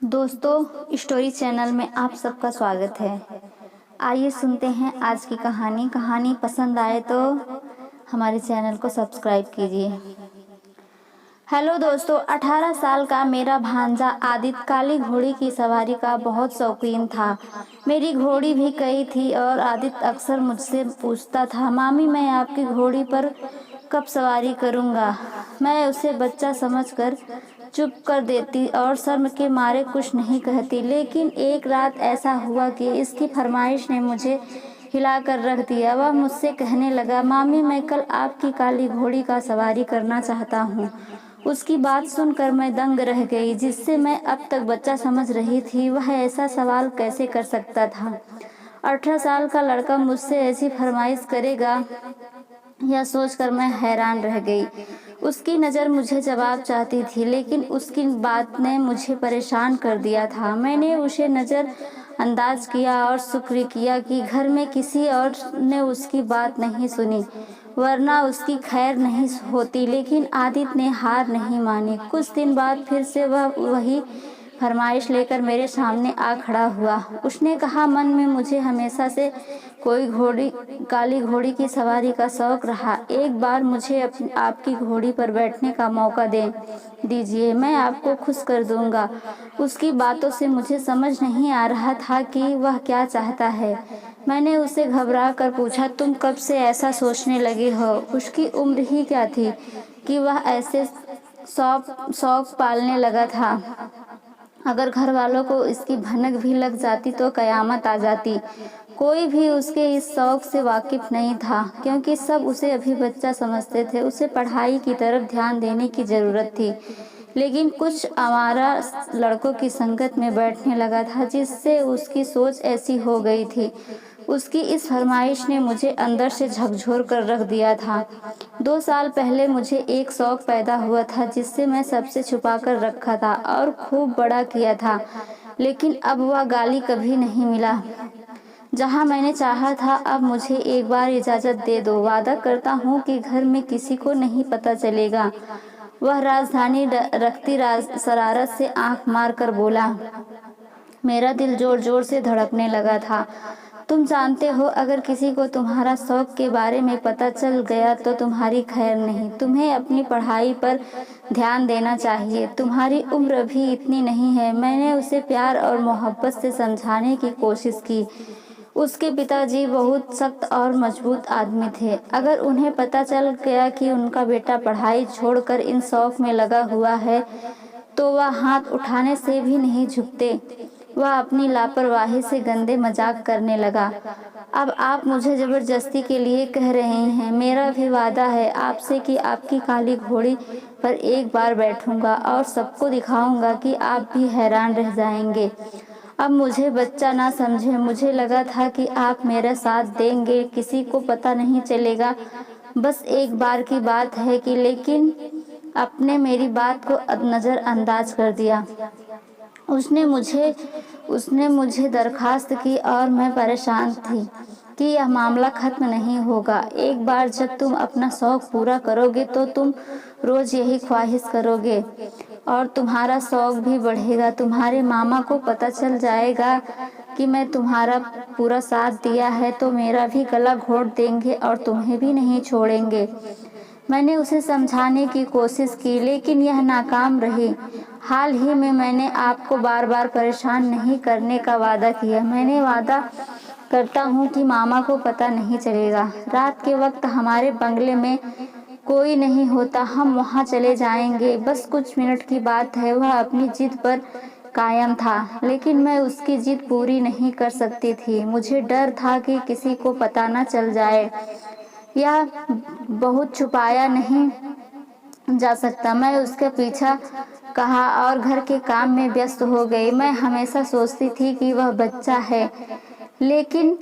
दोस्तों, story channel में आप सबका स्वागत है। आइए सुनते हैं आज की कहानी पसंद आए तो हमारे चैनल को सब्सक्राइब कीजिए। हेलो दोस्तों, 18 साल का मेरा भांजा आदित्य काली घोड़ी की सवारी का बहुत शौकीन था। मेरी घोड़ी भी कई थी और आदित्य अक्सर मुझसे पूछता था, मामी मैं आपकी घोड़ी पर कब सवारी करूँगा। मैं उसे बच्चा समझकर चुप कर देती और शर्म के मारे कुछ नहीं कहती। लेकिन एक रात ऐसा हुआ कि इसकी फरमाइश ने मुझे हिला कर रख दिया। वह मुझसे कहने लगा, मामी मैं कल आपकी काली घोड़ी का सवारी करना चाहता हूँ। उसकी बात सुनकर मैं दंग रह गई। जिससे मैं अब तक बच्चा समझ रही थी, वह ऐसा सवाल कैसे कर सकता था। 18 साल का लड़का मुझसे ऐसी फरमाइश करेगा, यह सोचकर मैं हैरान रह गई। उसकी नज़र मुझे जवाब चाहती थी, लेकिन उसकी बात ने मुझे परेशान कर दिया था। मैंने उसे नज़र अंदाज किया और शुक्र किया कि घर में किसी और ने उसकी बात नहीं सुनी, वरना उसकी खैर नहीं होती। लेकिन आदित्य ने हार नहीं मानी। कुछ दिन बाद फिर से वह वही फरमाइश लेकर मेरे सामने आ खड़ा हुआ। उसने कहा, मन में मुझे हमेशा से काली घोड़ी की सवारी का शौक रहा। एक बार मुझे आपकी घोड़ी पर बैठने का मौका दीजिए, मैं आपको खुश कर दूंगा। उसकी बातों से मुझे समझ नहीं आ रहा था कि वह क्या चाहता है। मैंने उसे घबरा कर पूछा, तुम कब से ऐसा सोचने लगे हो। उसकी उम्र ही क्या थी कि वह ऐसे शौक पालने लगा था। अगर घर वालों को इसकी भनक भी लग जाती तो कयामत आ जाती। कोई भी उसके इस शौक से वाकिफ नहीं था, क्योंकि सब उसे अभी बच्चा समझते थे। उसे पढ़ाई की तरफ ध्यान देने की ज़रूरत थी, लेकिन कुछ आवारा लड़कों की संगत में बैठने लगा था, जिससे उसकी सोच ऐसी हो गई थी। उसकी इस फरमाइश ने मुझे अंदर से झकझोर कर रख दिया था। 2 साल पहले मुझे एक शौक पैदा हुआ था, जिससे मैं सबसे छुपा कर रखा था और खूब बड़ा किया था। लेकिन अब वह गाली कभी नहीं मिला। जहाँ मैंने चाहा था, अब मुझे एक बार इजाज़त दे दो। वादा करता हूँ कि घर में किसी को नहीं पता चलेगा। वह राजधानी रखती शरारत से आंख मार कर बोला। मेरा दिल जोर जोर से धड़कने लगा था। तुम जानते हो, अगर किसी को तुम्हारा शौक के बारे में पता चल गया तो तुम्हारी खैर नहीं। तुम्हें अपनी पढ़ाई पर ध्यान देना चाहिए। तुम्हारी उम्र भी इतनी नहीं है। मैंने उसे प्यार और मोहब्बत से समझाने की कोशिश की। उसके पिताजी बहुत सख्त और मजबूत आदमी थे। अगर उन्हें पता चल गया कि उनका बेटा पढ़ाई छोड़कर इन शौक में लगा हुआ है, तो वह हाथ उठाने से भी नहीं झुकते। वह अपनी लापरवाही से गंदे मजाक करने लगा। अब आप मुझे जबरदस्ती के लिए कह रहे हैं। मेरा भी वादा है आपसे कि आपकी काली घोड़ी पर एक बार बैठूंगा और सबको दिखाऊंगा कि आप भी हैरान रह जाएंगे। अब मुझे बच्चा ना समझे। मुझे लगा था कि आप मेरा साथ देंगे, किसी को पता नहीं चलेगा, बस एक बार की बात है कि। लेकिन आपने मेरी बात को नज़रअंदाज कर दिया। उसने मुझे दरखास्त की और मैं परेशान थी कि यह मामला खत्म नहीं होगा। एक बार जब तुम अपना शौक पूरा करोगे तो तुम रोज़ यही ख्वाहिश करोगे और तुम्हारा शौक भी बढ़ेगा। तुम्हारे मामा को पता चल जाएगा कि मैं तुम्हारा पूरा साथ दिया है, तो मेरा भी गला घोट देंगे और तुम्हें भी नहीं छोड़ेंगे। मैंने उसे समझाने की कोशिश की, लेकिन यह नाकाम रही। हाल ही में मैंने आपको बार बार परेशान नहीं करने का वादा किया। मैंने वादा करता हूँ कि मामा को पता नहीं चलेगा। रात के वक्त हमारे बंगले में कोई नहीं होता, हम वहाँ चले जाएंगे। बस कुछ मिनट की बात है। वह अपनी जिद पर कायम था, लेकिन मैं उसकी जिद पूरी नहीं कर सकती थी। मुझे डर था कि किसी को पता न चल जाए। यह बहुत छुपाया नहीं जा सकता। मैं उसके पीछा कहा और घर के काम में व्यस्त हो गई। मैं हमेशा सोचती थी कि वह बच्चा है, लेकिन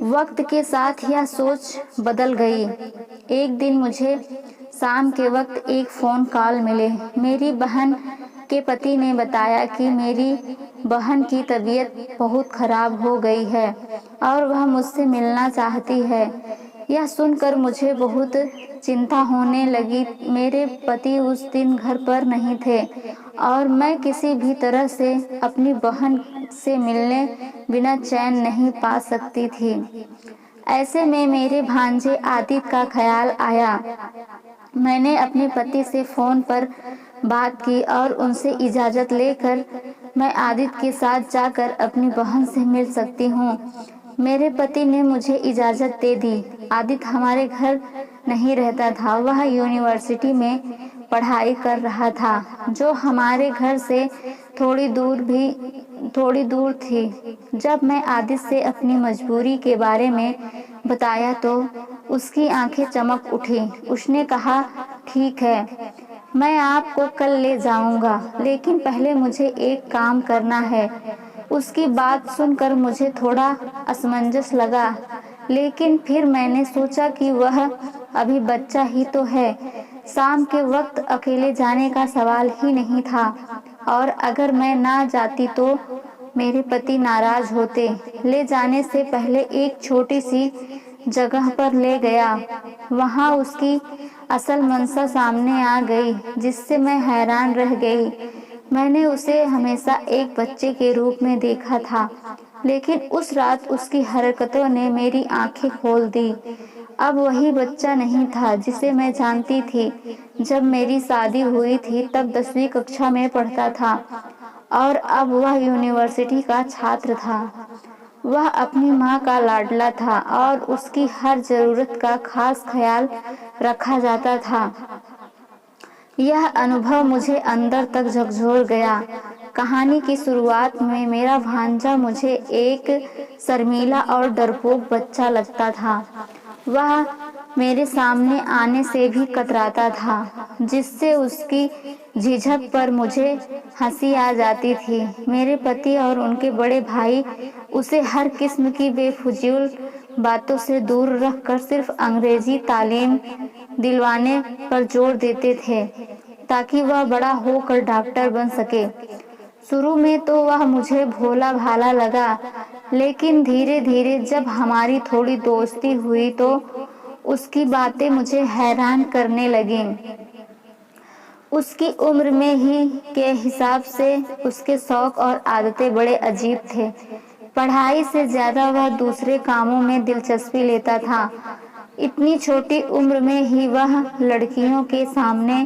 वक्त के साथ यह सोच बदल गई। एक दिन मुझे शाम के वक्त एक फ़ोन कॉल मिले। मेरी बहन के पति ने बताया कि मेरी बहन की तबीयत बहुत खराब हो गई है और वह मुझसे मिलना चाहती है। यह सुनकर मुझे बहुत चिंता होने लगी। मेरे पति उस दिन घर पर नहीं थे और मैं किसी भी तरह से अपनी बहन से मिलने बिना चैन नहीं पा सकती थी। ऐसे में मेरे भांजे आदित्य का ख्याल आया। मैंने अपने पति से फ़ोन पर बात की और उनसे इजाज़त लेकर मैं आदित्य के साथ जाकर अपनी बहन से मिल सकती हूँ। मेरे पति ने मुझे इजाज़त दे दी। आदित्य हमारे घर नहीं रहता था, वह यूनिवर्सिटी में पढ़ाई कर रहा था, जो हमारे घर से थोड़ी दूर थी। जब मैं आदित्य से अपनी मजबूरी के बारे में बताया तो उसकी आंखें चमक उठी। उसने कहा, ठीक है, मैं आपको कल ले जाऊंगा, लेकिन पहले मुझे एक काम करना है। उसकी बात सुनकर मुझे थोड़ा असमंजस लगा, लेकिन फिर मैंने सोचा कि वह अभी बच्चा ही तो है। शाम के वक्त अकेले जाने का सवाल ही नहीं था, और अगर मैं ना जाती तो मेरे पति नाराज होते। ले जाने से पहले एक छोटी सी जगह पर ले गया। वहाँ उसकी असल मंशा सामने आ गई, जिससे मैं हैरान रह गई। मैंने उसे हमेशा एक बच्चे के रूप में देखा था, लेकिन उस रात उसकी हरकतों ने मेरी आंखें खोल दी। अब वही बच्चा नहीं था जिसे मैं जानती थी। जब मेरी शादी हुई थी तब 10वीं कक्षा में पढ़ता था और अब वह यूनिवर्सिटी का छात्र था। वह अपनी माँ का लाडला था और उसकी हर जरूरत का खास ख्याल रखा जाता था। यह अनुभव मुझे अंदर तक झकझोर गया। कहानी की शुरुआत में मेरा भांजा मुझे एक शर्मीला और डरपोक बच्चा लगता था। वह मेरे सामने आने से भी कतराता था, जिससे उसकी झिझक पर मुझे हंसी आ जाती थी। मेरे पति और उनके बड़े भाई उसे हर किस्म की बेफिजूल बातों से दूर रखकर सिर्फ अंग्रेजी तालीम दिलवाने पर जोर देते थे, ताकि वह बड़ा होकर डॉक्टर बन सके। शुरू में तो वह मुझे भोला भाला लगा, लेकिन धीरे धीरे जब हमारी थोड़ी दोस्ती हुई तो उसकी बातें मुझे हैरान करने लगीं। उसकी उम्र में ही के हिसाब से उसके शौक और आदतें बड़े अजीब थे। पढ़ाई से ज़्यादा वह दूसरे कामों में दिलचस्पी लेता था। इतनी छोटी उम्र में ही वह लड़कियों के सामने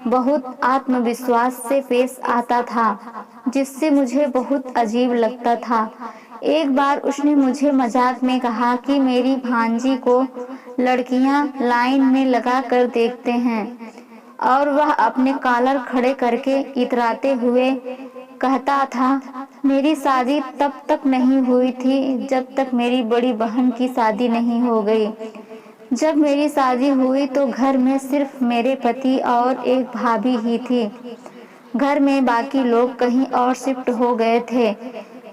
बहुत आत्मविश्वास से पेश आता था, जिससे मुझे बहुत अजीब लगता था। एक बार उसने मुझे मजाक में कहा कि मेरी भांजी को लड़कियां लाइन में लगा कर देखते हैं, और वह अपने कॉलर खड़े करके इतराते हुए कहता था, मेरी शादी तब तक नहीं हुई थी जब तक मेरी बड़ी बहन की शादी नहीं हो गई। जब मेरी शादी हुई तो घर में सिर्फ मेरे पति और एक भाभी ही थी। घर में बाकी लोग कहीं और शिफ्ट हो गए थे।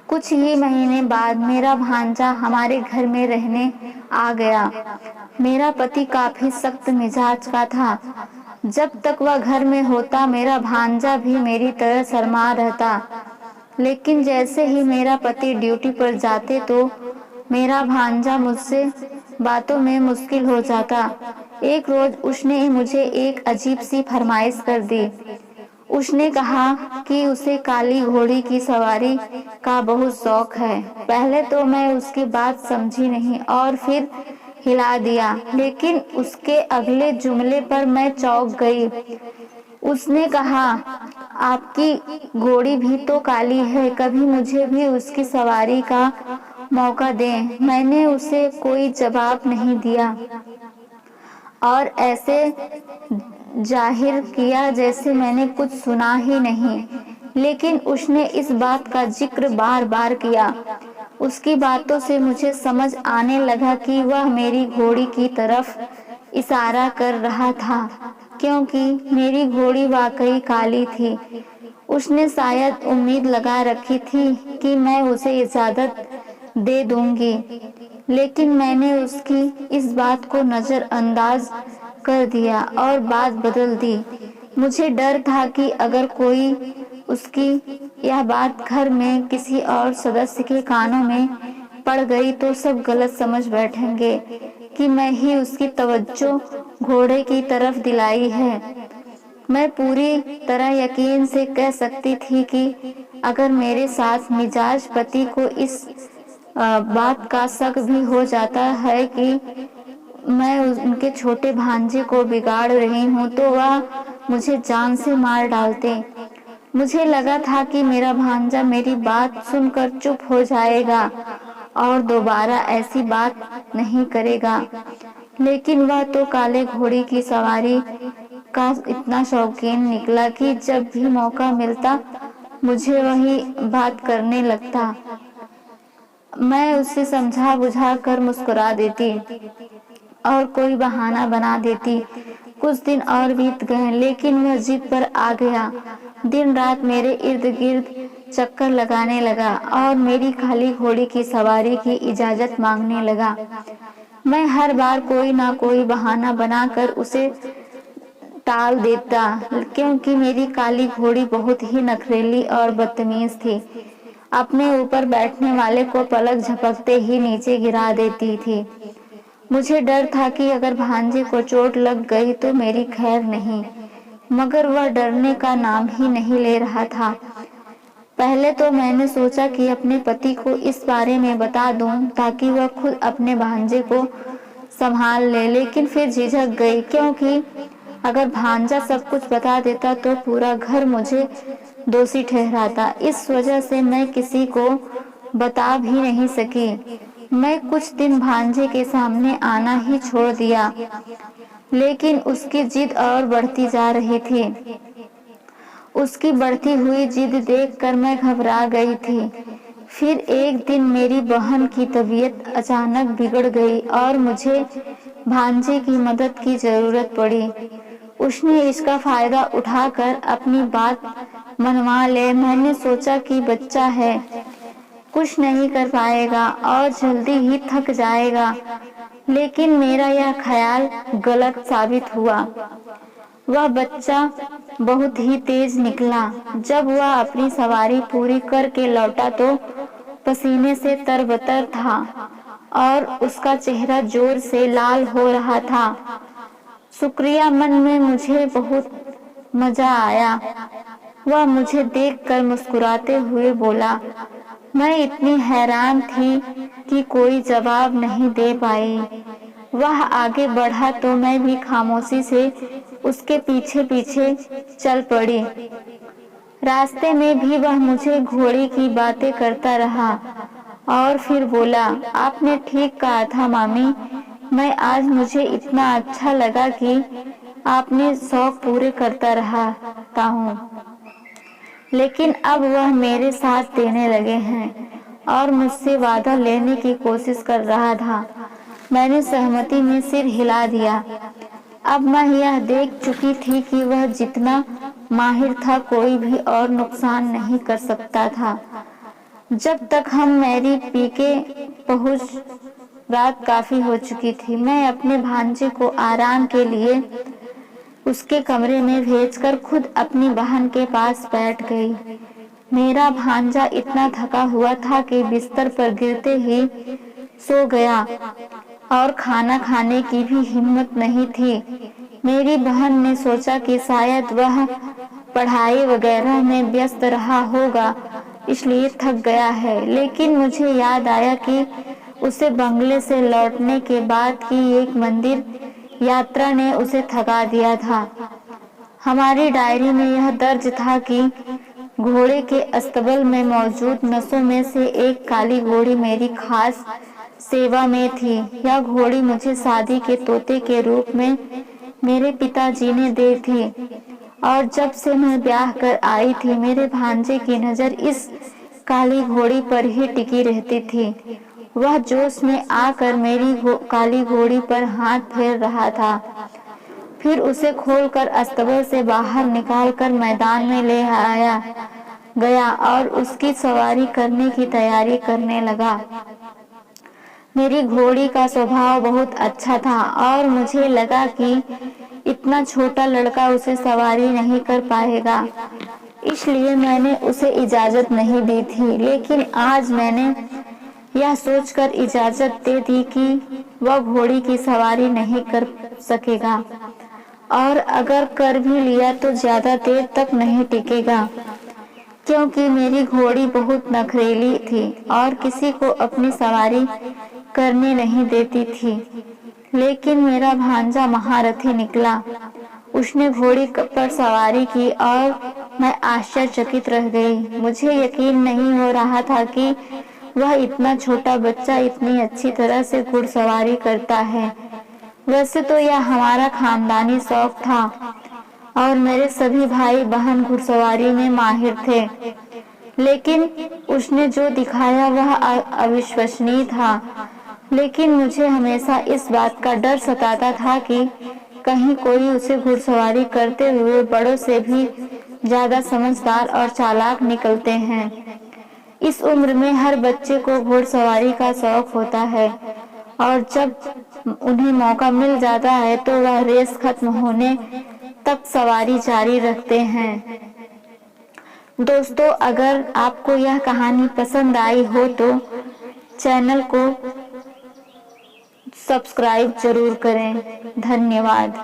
कुछ ही महीने बाद मेरा भांजा हमारे घर में रहने आ गया। मेरा पति काफी सख्त मिजाज का था। जब तक वह घर में होता मेरा भांजा भी मेरी तरह शर्मा रहता, लेकिन जैसे ही मेरा पति ड्यूटी पर जाते तो मेरा भांजा मुझसे बातों में मुश्किल हो जाता। एक रोज उसने मुझे एक अजीब सी फरमाइश कर दी। उसने कहा कि उसे काली घोड़ी की सवारी का बहुत शौक है। पहले तो मैं उसकी बात समझी नहीं और फिर हिला दिया, लेकिन उसके अगले जुमले पर मैं चौंक गई। उसने कहा, आपकी घोड़ी भी तो काली है, कभी मुझे भी उसकी सवारी का मौका दें। मैंने उसे कोई जवाब नहीं दिया और ऐसे जाहिर किया जैसे मैंने कुछ सुना ही नहीं, लेकिन उसने इस बात का जिक्र बार बार किया। उसकी बातों से मुझे समझ आने लगा कि वह मेरी घोड़ी की तरफ इशारा कर रहा था, क्योंकि मेरी घोड़ी वाकई काली थी। उसने शायद उम्मीद लगा रखी थी कि मैं उसे इजाजत दे दूंगी, लेकिन मैंने उसकी इस बात को नज़रअंदाज कर दिया और बात बदल दी। मुझे डर था कि अगर कोई उसकी यह बात घर में किसी और सदस्य के कानों में पड़ गई तो सब गलत समझ बैठेंगे कि मैं ही उसकी तवज्जो घोड़े की तरफ दिलाई है। मैं पूरी तरह यकीन से कह सकती थी कि अगर मेरे साथ मिजाज पति को इस बात का शक भी हो जाता है कि मैं उनके छोटे भांजे को बिगाड़ रही हूँ तो वह मुझे जान से मार डालते। मुझे लगा था कि मेरा भांजा मेरी बात सुनकर चुप हो जाएगा और दोबारा ऐसी बात नहीं करेगा, लेकिन वह तो काले घोड़े की सवारी का इतना शौकीन निकला कि जब भी मौका मिलता मुझे वही बात करने लगता। मैं उसे समझा बुझा कर मुस्कुरा देती और कोई बहाना बना देती। कुछ दिन और बीत गए, लेकिन वह जिद पर आ गया। दिन रात मेरे इर्द गिर्द चक्कर लगाने लगा और मेरी काली घोड़ी की सवारी की इजाजत मांगने लगा। मैं हर बार कोई ना कोई बहाना बनाकर उसे टाल देता, क्योंकि मेरी काली घोड़ी बहुत ही नखरेली और बदतमीज थी। अपने ऊपर बैठने वाले को पलक झपकते ही नीचे गिरा देती थी। मुझे डर था कि अगर भांजे को चोट लग गई तो मेरी खैर नहीं, मगर वह डरने का नाम ही नहीं ले रहा था। पहले तो मैंने सोचा कि अपने पति को इस बारे में बता दूं ताकि वह खुद अपने भांजे को संभाल ले, लेकिन फिर झिझक गई, क्योंकि अगर भांजा सब कुछ बता देता तो पूरा घर मुझे दोषी ठहराता। इस वजह से मैं किसी को बता भी नहीं सकी। मैं कुछ दिन भांजे के सामने आना ही छोड़ दिया, लेकिन उसकी जिद और बढ़ती जा रही थी। उसकी बढ़ती हुई जिद देखकर मैं घबरा गई थी। फिर एक दिन मेरी बहन की तबीयत अचानक बिगड़ गई और मुझे भांजे की मदद की जरूरत पड़ी। उसने इसका फायदा उठाकर अपनी बात मनवा ले। मैंने सोचा कि बच्चा है, कुछ नहीं कर पाएगा और जल्दी ही थक जाएगा, लेकिन मेरा यह ख्याल गलत साबित हुआ। वह बच्चा बहुत ही तेज निकला। जब वह अपनी सवारी पूरी करके लौटा तो पसीने से तरबतर था और उसका चेहरा जोर से लाल हो रहा था। शुक्रिया, मन में मुझे बहुत मजा आया। वह मुझे देखकर मुस्कुराते हुए बोला। मैं इतनी हैरान थी कि कोई जवाब नहीं दे पाई। वह आगे बढ़ा तो मैं भी खामोशी से उसके पीछे पीछे चल पड़ी। रास्ते में भी वह मुझे घोड़े की बातें करता रहा और फिर बोला, आपने ठीक कहा था मामी, मैं आज मुझे इतना अच्छा लगा कि आपने शौक पूरे करता रहता हूँ। लेकिन अब वह मेरे साथ देने लगे हैं और मुझसे वादा लेने की कोशिश कर रहा था। मैंने सहमति में सिर हिला दिया। अब मैं यह देख चुकी थी कि वह जितना माहिर था कोई भी और नुकसान नहीं कर सकता था। जब तक हम मैरी पीके पहुंच, रात काफी हो चुकी थी। मैं अपने भांजे को आराम के लिए उसके कमरे में भेजकर खुद अपनी बहन के पास बैठ गई। मेरा भांजा इतना थका हुआ था कि बिस्तर पर गिरते ही सो गया और खाना खाने की भी हिम्मत नहीं थी। मेरी बहन ने सोचा कि शायद वह पढ़ाई वगैरह में व्यस्त रहा होगा, इसलिए थक गया है, लेकिन मुझे याद आया कि उसे बंगले से लौटने के बाद की एक मंदिर यात्रा ने उसे थका दिया था। हमारी डायरी में यह दर्ज था कि घोड़े के अस्तबल में मौजूद नसों में से एक काली घोड़ी मेरी खास सेवा में थी। यह घोड़ी मुझे शादी के तोते के रूप में मेरे पिताजी ने दी थी और जब से मैं ब्याह कर आई थी मेरे भांजे की नजर इस काली घोड़ी पर ही टिकी रहती थी। वह जोश में आकर मेरी काली घोड़ी पर हाथ फेर रहा था, फिर उसे खोलकर अस्तबल से बाहर निकालकर मैदान में ले आया गया और उसकी सवारी करने की तैयारी करने लगा। मेरी घोड़ी का स्वभाव बहुत अच्छा था और मुझे लगा कि इतना छोटा लड़का उसे सवारी नहीं कर पाएगा, इसलिए मैंने उसे इजाजत नहीं दी थी। लेकिन आज मैंने यह सोचकर इजाजत दे दी कि वह घोड़ी की सवारी नहीं कर सकेगा, और अगर कर भी लिया तो ज्यादा देर तक नहीं टिकेगा, क्योंकि मेरी घोड़ी बहुत नखरेली थी और किसी को अपनी सवारी करने नहीं देती थी। लेकिन मेरा भांजा महारथी निकला। उसने घोड़ी पर सवारी की और मैं आश्चर्यचकित रह गई। मुझे यकीन नहीं हो रहा था कि वह इतना छोटा बच्चा इतनी अच्छी तरह से घुड़सवारी करता है। वैसे तो यह हमारा खानदानी शौक था और मेरे सभी भाई बहन घुड़सवारी में माहिर थे, लेकिन उसने जो दिखाया वह अविश्वसनीय था। लेकिन मुझे हमेशा इस बात का डर सताता था कि कहीं कोई उसे घुड़सवारी करते हुए बड़ों से भी ज्यादा समझदार और चालाक निकलते हैं। इस उम्र में हर बच्चे को घुड़सवारी का शौक होता है और जब उन्हें मौका मिल जाता है तो वह रेस खत्म होने तक सवारी जारी रखते हैं। दोस्तों, अगर आपको यह कहानी पसंद आई हो तो चैनल को सब्सक्राइब जरूर करें। धन्यवाद।